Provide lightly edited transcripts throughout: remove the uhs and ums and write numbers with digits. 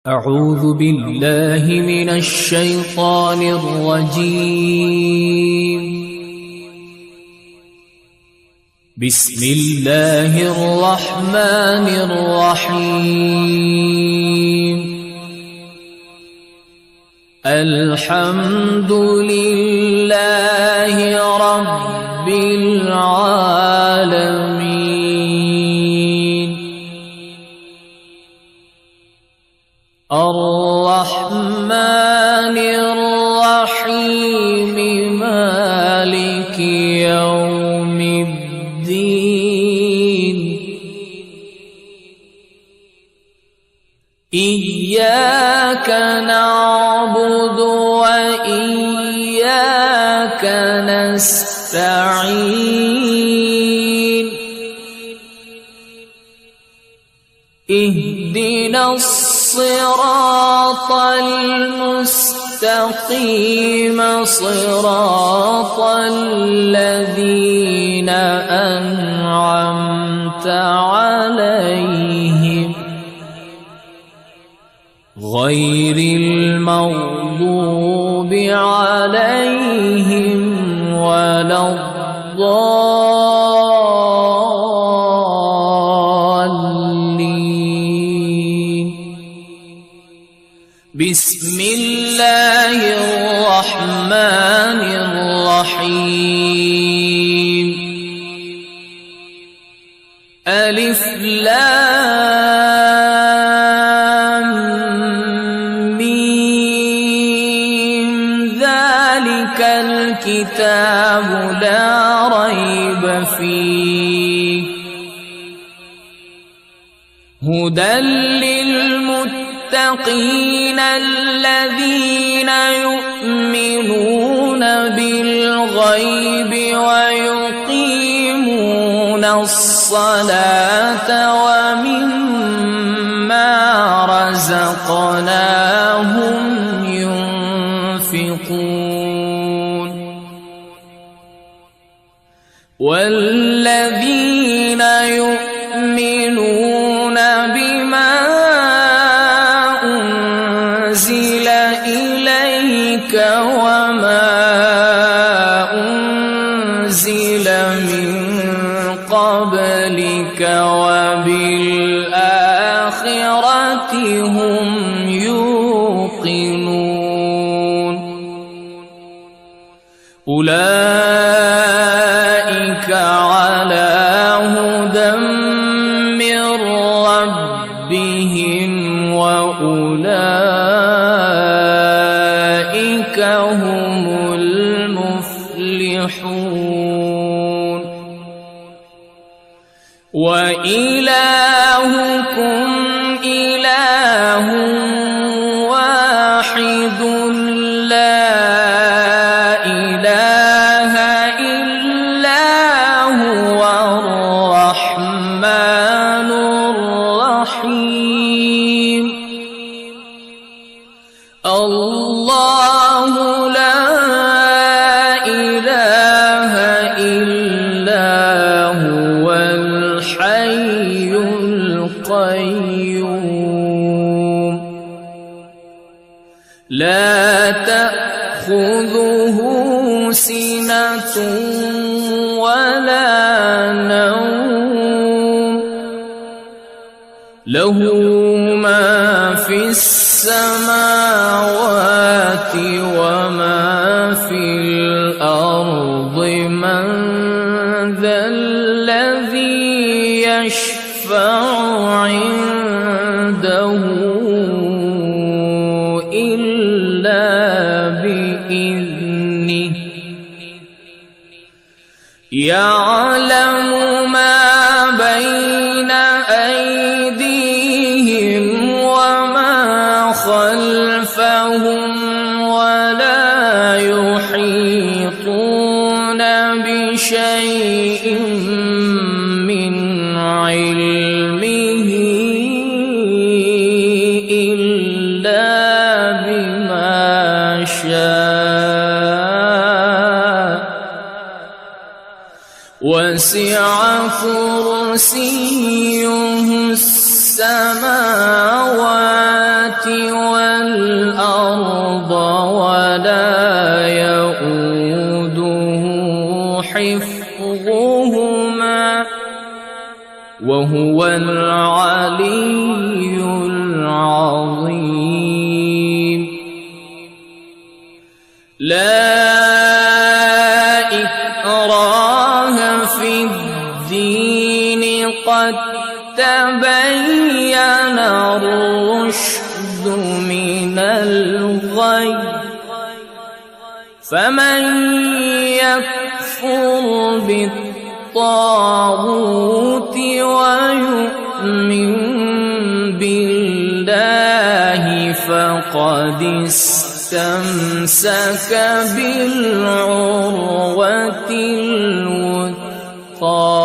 أعوذ بالله من الشيطان الرجيم. بسم الله الرحمن الرحيم. الحمد لله رب العالمين. الرحمن الرحيم مالك يوم الدين. إياك نعبد وإياك نستعين. اهدنا الصراط المستقيم صراط الذين أنعمت عليهم غير المغضوب عليهم ولا الضالين. بسم الله الرحمن الرحيم. ألف لام ميم. ذلك الكتاب لا ريب فيه هدى للمتقين الذين يؤمنون بالغيب ويقيمون الصلاة ومما رزقناهم ينفقون. والذين يؤمنون بما أنزل إليك وما أنزل من قبلك وبالآخرة هم يوقنون. أولئك على هدى من ربهم وأولئك هم المفلحون. وإلهكم إله واحد لا إله إلا هو الرحمن الرحيم. الله لا إله إلا هو الحي القيوم. لا تأخذه سنة ولا نوم. له ما في السماوات وما في الأرض. من ذا الذي يشفع عنده إلا بإذنه. يعلم ما بين أيديهم وما خلفهم ولا يحيطون بشيء من علمه إلا بما شاء. وسع كرسيه السماوات والأرض ولا يؤوده حفظهما وهو العلي العظيم. لا إكراه في الدين قد تبين الرشد من الغي فمن يكفر بالطاغوت ويؤمن بالله فقد استمسك بالعروة الوثقى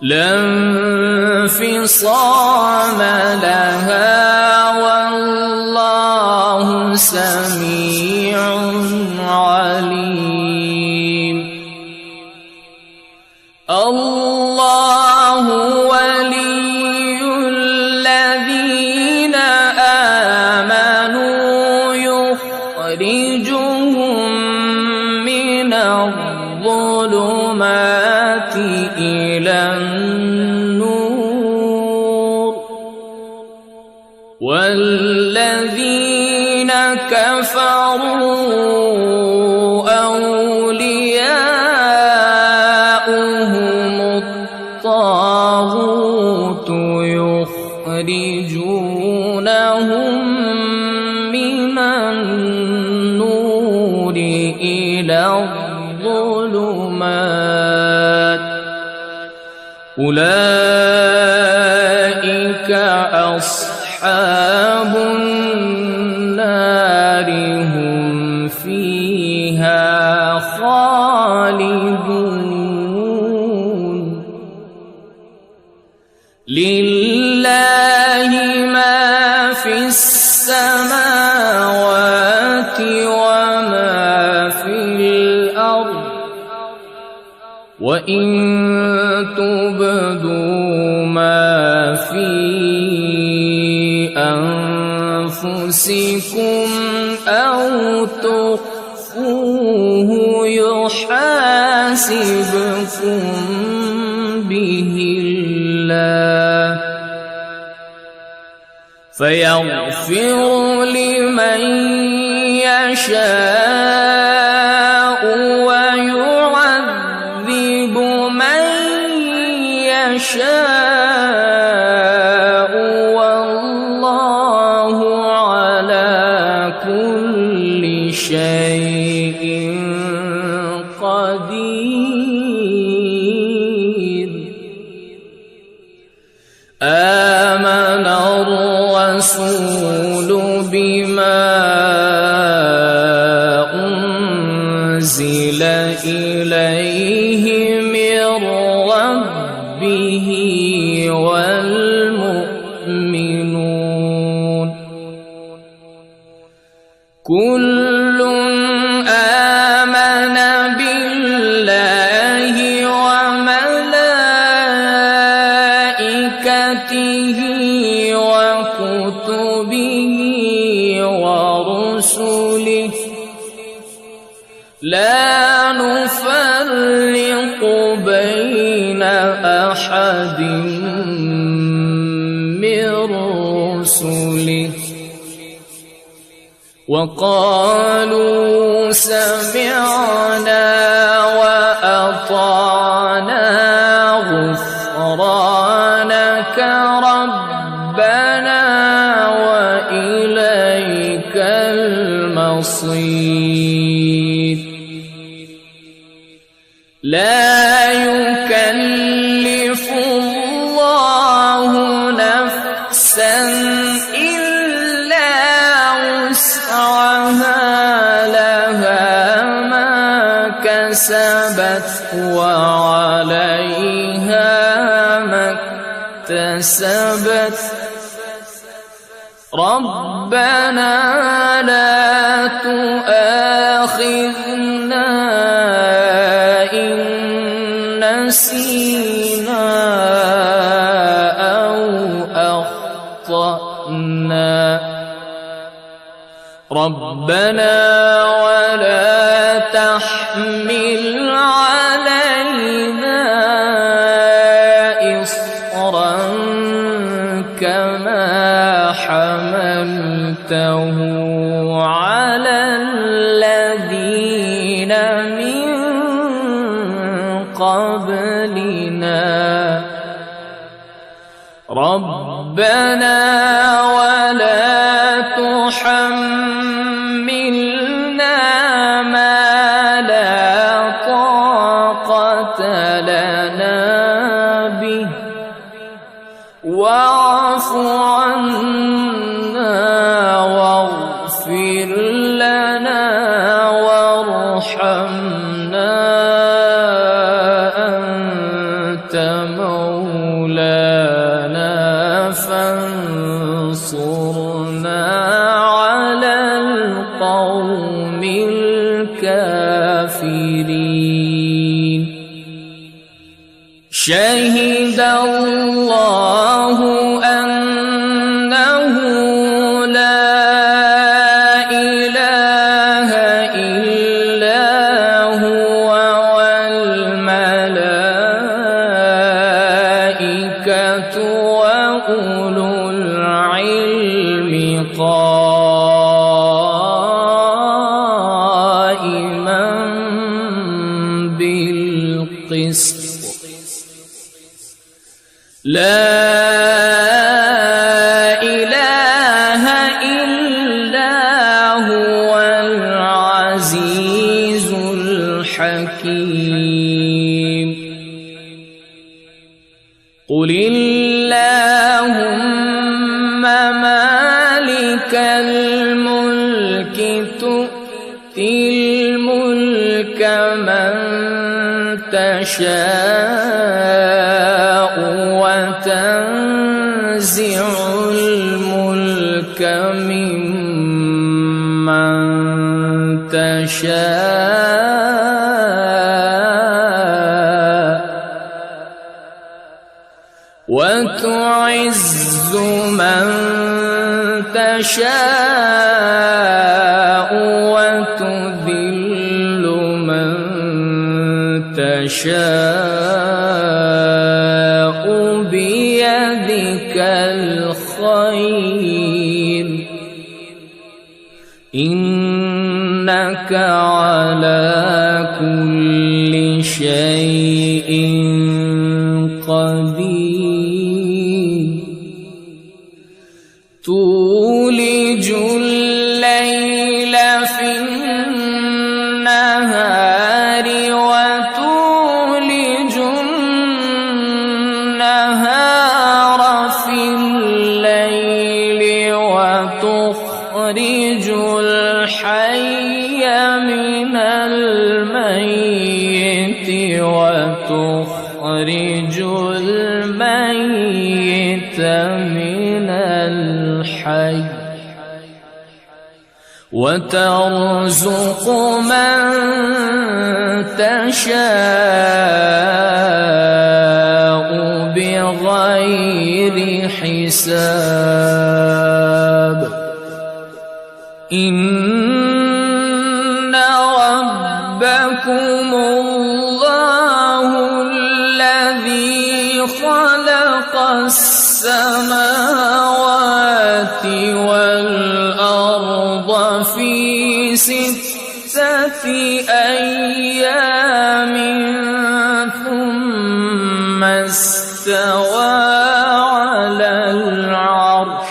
لا انفصام لها والله سميع عليم. الله ولي الذين آمنوا يخرجهم من الظلمات إلى النور والذين كفروا أولياؤهم الطاغوت يخرجونهم من النور إلى الظلمات أولئك أصحاب النار هم فيها خالدون. لله ما في السماوات وما في الأرض وإن تبدوا ما في أنفسكم أو تخفوه يحاسبكم به الله فيغفر لمن يشاء ويعذب من يشاء والله على كل شيء قدير. آمن الرسول بما أنزل إليه من ربه والمؤمنون كل آمن بالله وملائكته وكتبه ورسله لا نفرق بين أحد من رسله وقالوا سمعنا وأطعنا غفرانك ربنا وإليك المصير. لا يكلف الله نفسا إلا وسعها لها ما كسبت وعليها ما اكتسبت ربنا لا تؤاخذنا إن نسينا أو أخطأنا ربنا ولا تحمل علينا إصرا كما حملته على الذين من قبلنا ربنا ولا تحملنا ما لا طاقة لنا به واعف عنا واغفر لنا وارحمنا أنت مولانا فانصرنا على القوم الكافرين شهد الله أنه لا إله إلا هو والملائكة وأولو العلم قائما بالقسط لا إله إلا هو العزيز الحكيم قل اللهم مالك الملك تؤتي الملك من تشاء وتنزع الملك ممن تشاء وتعز من تشاء وتذل من تشاء بيدك الخير إنك على كل شيء قدير تولج الليل في النهار وتولج النهار في الليل وتخرج الحي من الميت وتخرج الميت من الحي وترزق من تشاء بغير حساب إن ربكم الله الذي خلق السماوات والأرض في 6 أيام ثم استوى على العرش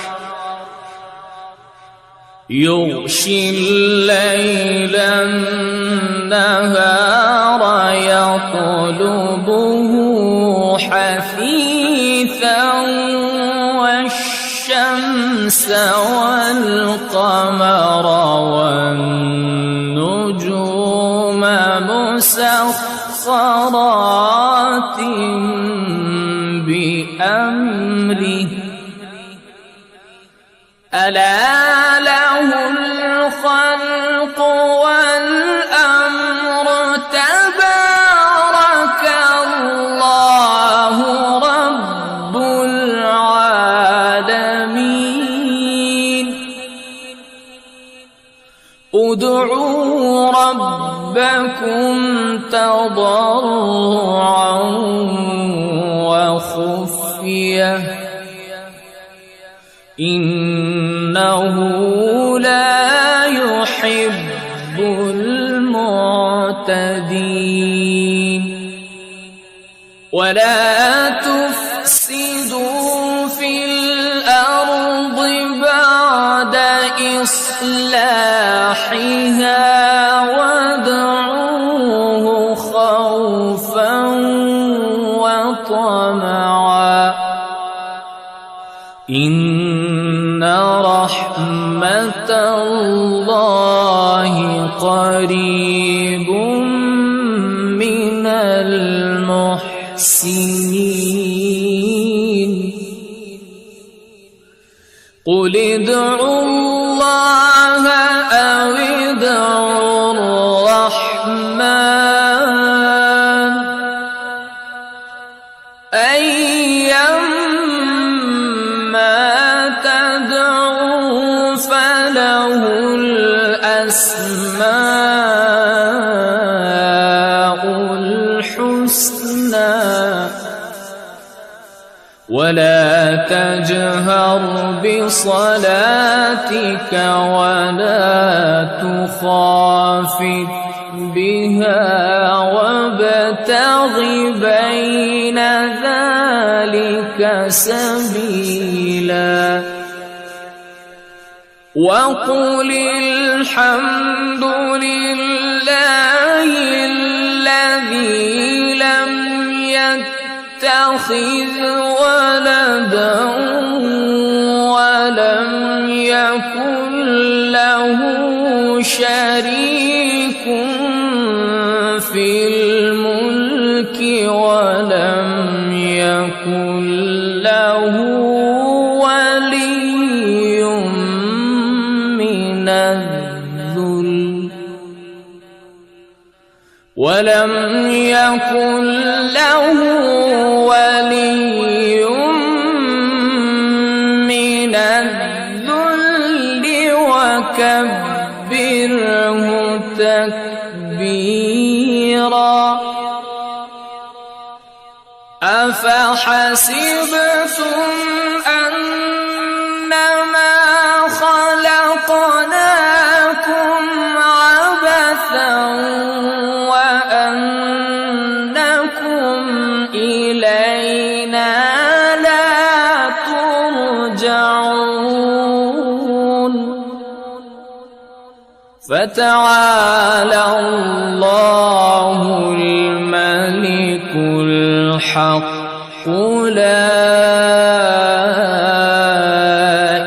يغشي الليل النهار يطلبه حثيثا والشمس والقمر والنجوم مسخرات بأمره ألا له الخلق والأمر تبارك الله رب العالمين ادعوا ربكم تضرعا وخفية إنه لا يحب المعتدين ولا تفسدوا في الأرض بعد إصلاحها وادعوه خوفا وطمعا إن رحمة الله قريب من المحسنين قل ادعوا الله أو ادعوا الرحمن أيما تدعوا فله الأسماء الحسنى ولا تجهر بصلاتك ولا تخافت بها وابتغ بين ذلك سبيلا وقل الحمد لله الذي لم يتخذ ولدا ولم يكن له شريك في الملك ولم يكن له ولي من الذل ولم يكن له ولي من الذل وكبره تكبيرا أفحسبتم أنما خلقناكم عبثا وأنكم إلينا لا ترجعون فتعالى الله الملك الحق لا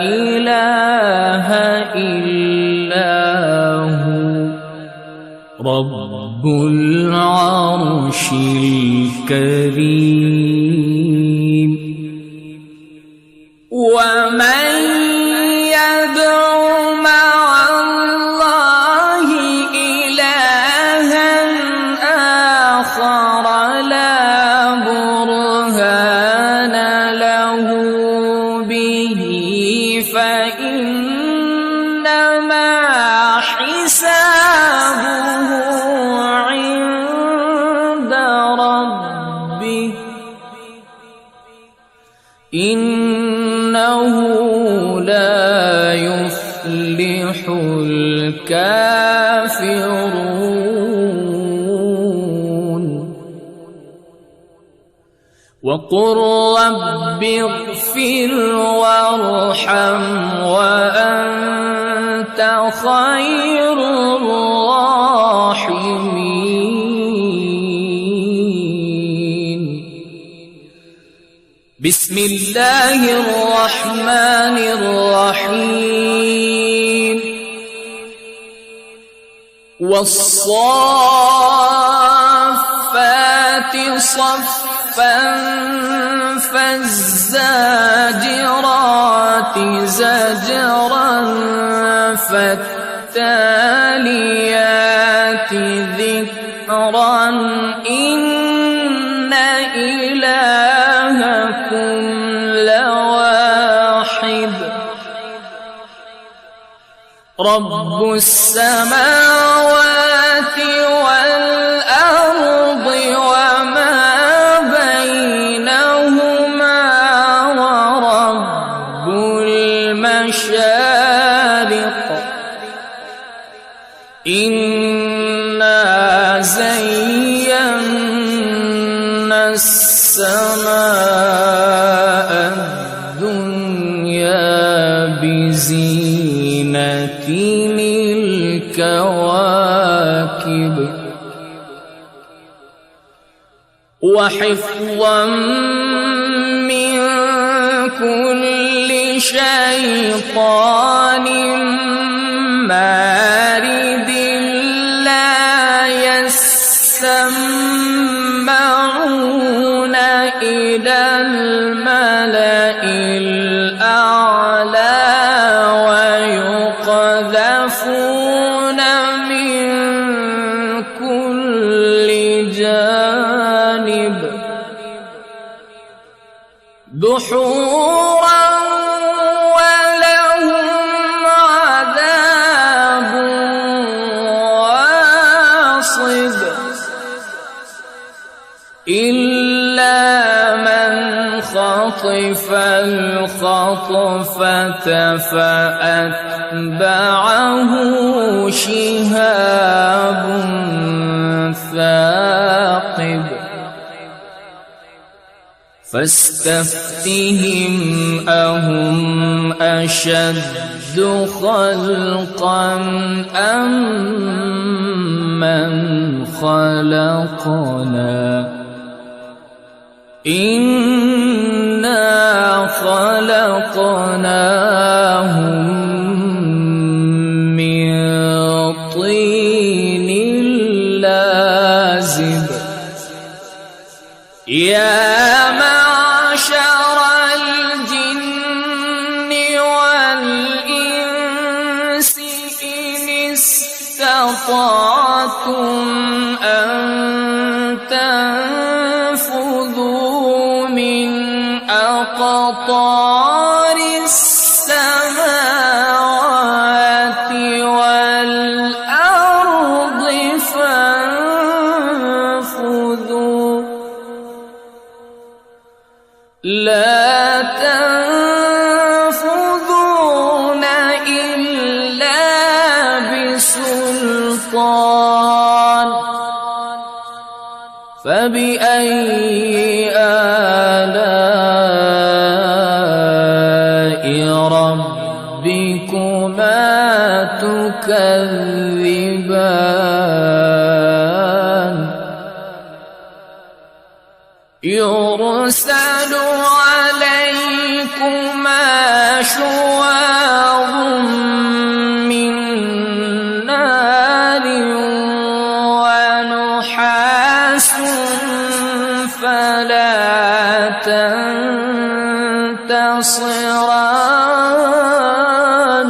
إله إلا هو رب العرش الكريم ومن يدع مع الله إلها آخر لا برهان له به فإنما حسابه عند ربه إنه لا يفلح الكافرون وقل رب اغفر وارحم وأنت خير الراحمين بسم الله الرحمن الرحيم والصافات صفا فالزاجرات زجرا فالتاليات ذكرا إن إلهكم لواحد رب السماوات والأرض وما بينهما ورب المشارق إنا زينا السماء الدنيا بزينة الكواكب وحفظا من كل شيطان مارد لا يسمعون إلى الملأ الأعلى ويقذفون من كل جانب دحورا ولهم عذاب واصب إلا من خطف الخطفة فأتبعه شهاب ثاقب فاستفتهم أهم أشد خلقا أم من خلقنا إنا خلقناهم من طين لازب يا معشر الجن والإنس إن استطعتم أن تنفذوا من أقطار السماوات والأرض فانفذوا لا تنفذون إلا بسلطان فبأي آلاء ربكما تكذبان يرسل عليكما شواظ من نار ونحاس فلا تنتصران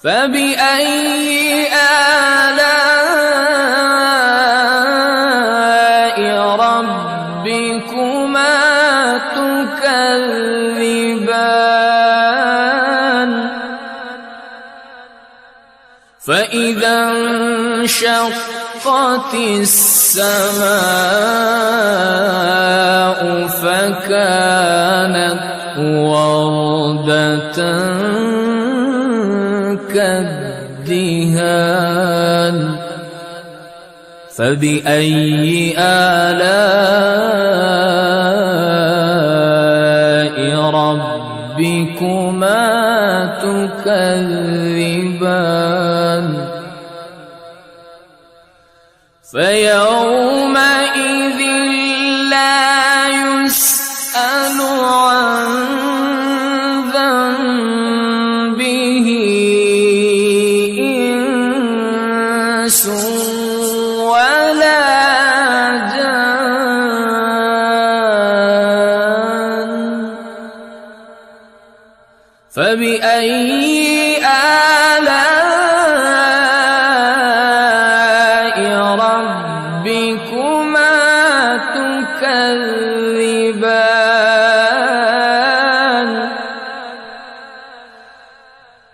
فبأي آلاء ربكما تكذبان فإذا انشقت السماء فكانت وردة كالدهان فبأي آلاء ربكما تكذبان فيومئذ لا يسأل عن ذنبه إنس ولا جان فبأي آلاء ربكما تكذبان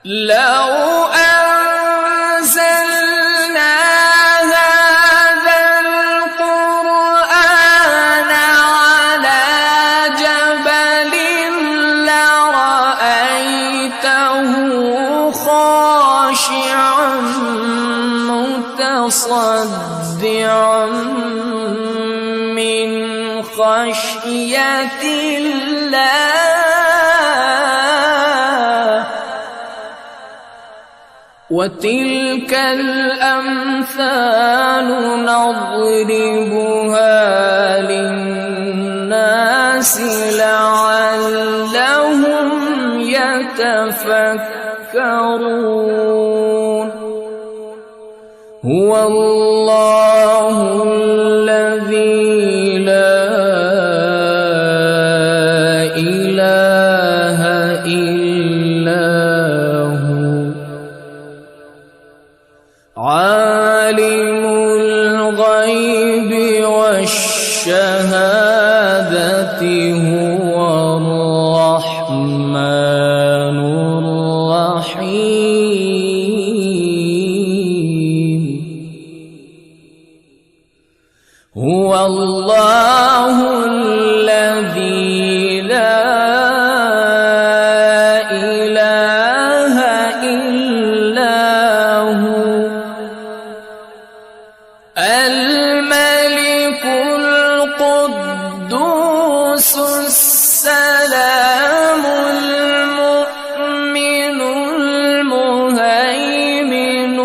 لو أنزلنا هذا القرآن على جبل لرأيته خاشعا متصدعا من خشية الله. وتلك الأمثال نضربها للناس لعلهم يتفكرون. هو الله الذي لا إله إلا هو عالم الغيب والشهادة هو الرحمن الرحيم. هو الله الذي لا إله إلا هو الملك القدوس السلام المؤمن المهيمن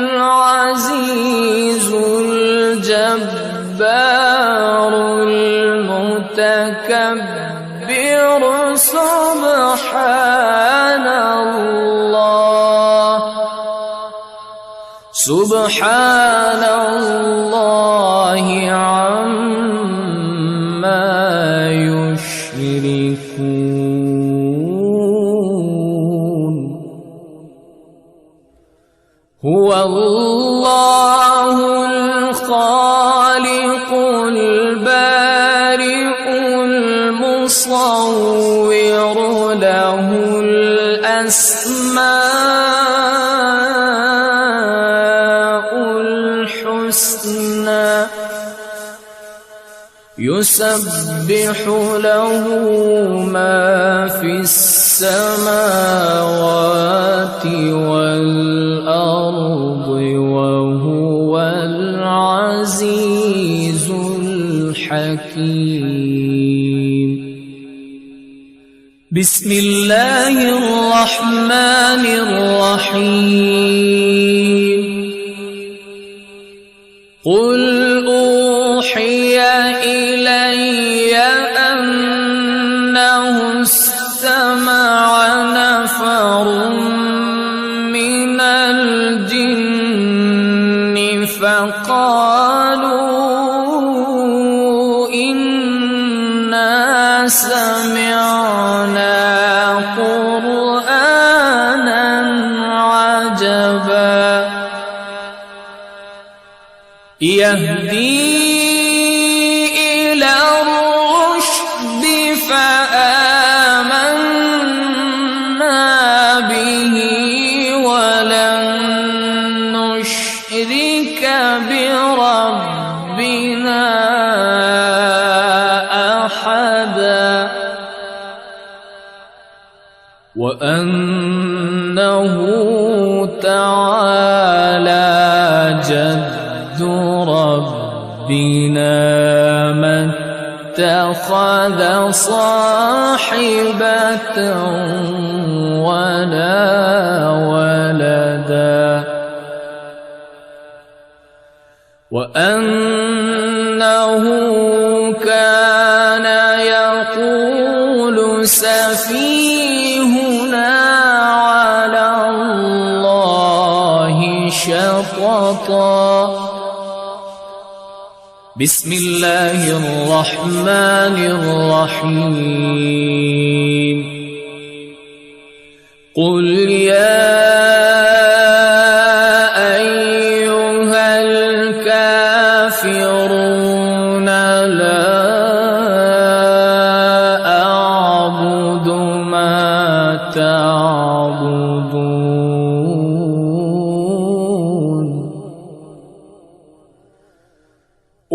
العزيز الجبار المتكبر. سبحان الله سبحان الله عما يشركون. هو الله الخالق البارئ المصور له الأسماء الحسنى يسبح له ما في السماوات والأرض وهو العزيز الحكيم. بسم الله الرحمن الرحيم. قل أوحي إلي أنه استمع نفر من الجن فقالوا إنا سمعنا قرآنا عجبا يهدي إلى الرشد فآمنا به ولن نشرك بربنا أحدا وأنه تعالى جد ربنا ما اتخذ صاحبة ولا ولدا وأنه كان يقول سفيهنا على الله شططا. بسم الله الرحمن الرحيم. قل يا أيها الكافرون لا أعبد ما تعبدون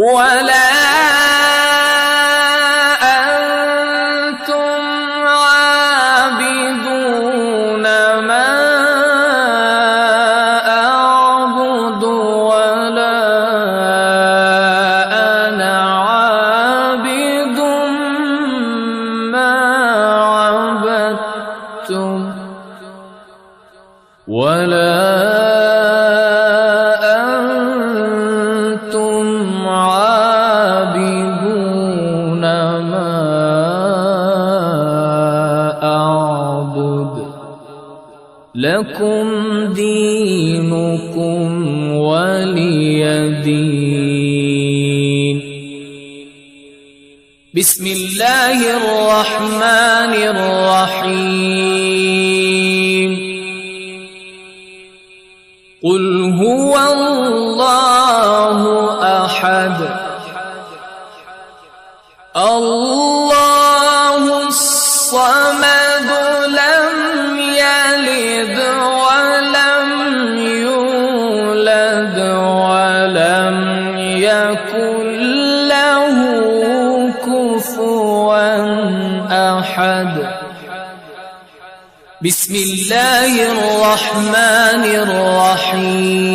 ولا أنتم عابدون ما أعبد ولا أنا عابد ما عبدتم ولا أنتم عابدون ما أعبد لكم دينكم ولي دين. بسم الله الرحمن الرحيم. قل هو الله أحد الله الصمد لم يلد ولم يولد ولم يكن له كفوا أحد. بسم الله الرحمن الرحيم.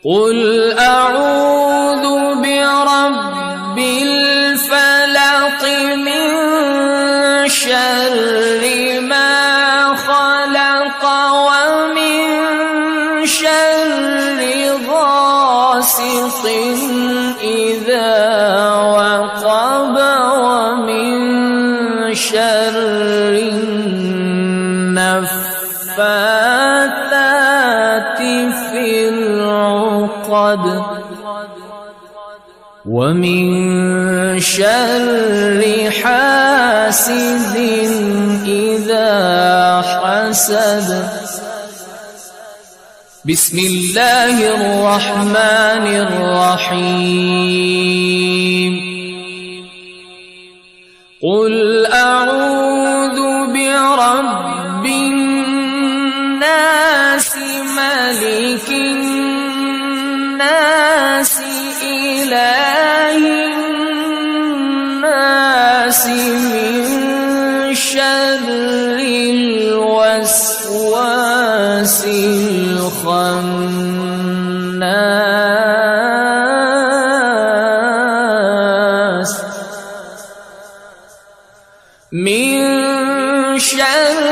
قل أعوذ برب الفلق من شر ما خلق ومن شر غاسق إذا وقب ومن شر النفاثات في العقد ومن شر حاسد إذا حسد. بسم الله الرحمن الرحيم. قل أعوذ برب الناس ملك الناس إله الناس من شر الوسواس الخناس من شر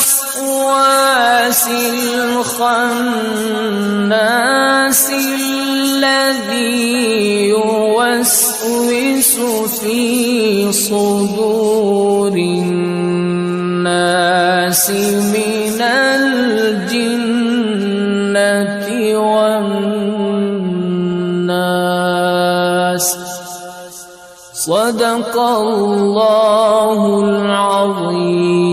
الوسواس الخناس الذي يوسوس في صدور الناس من الجنة والناس. صدق الله العظيم.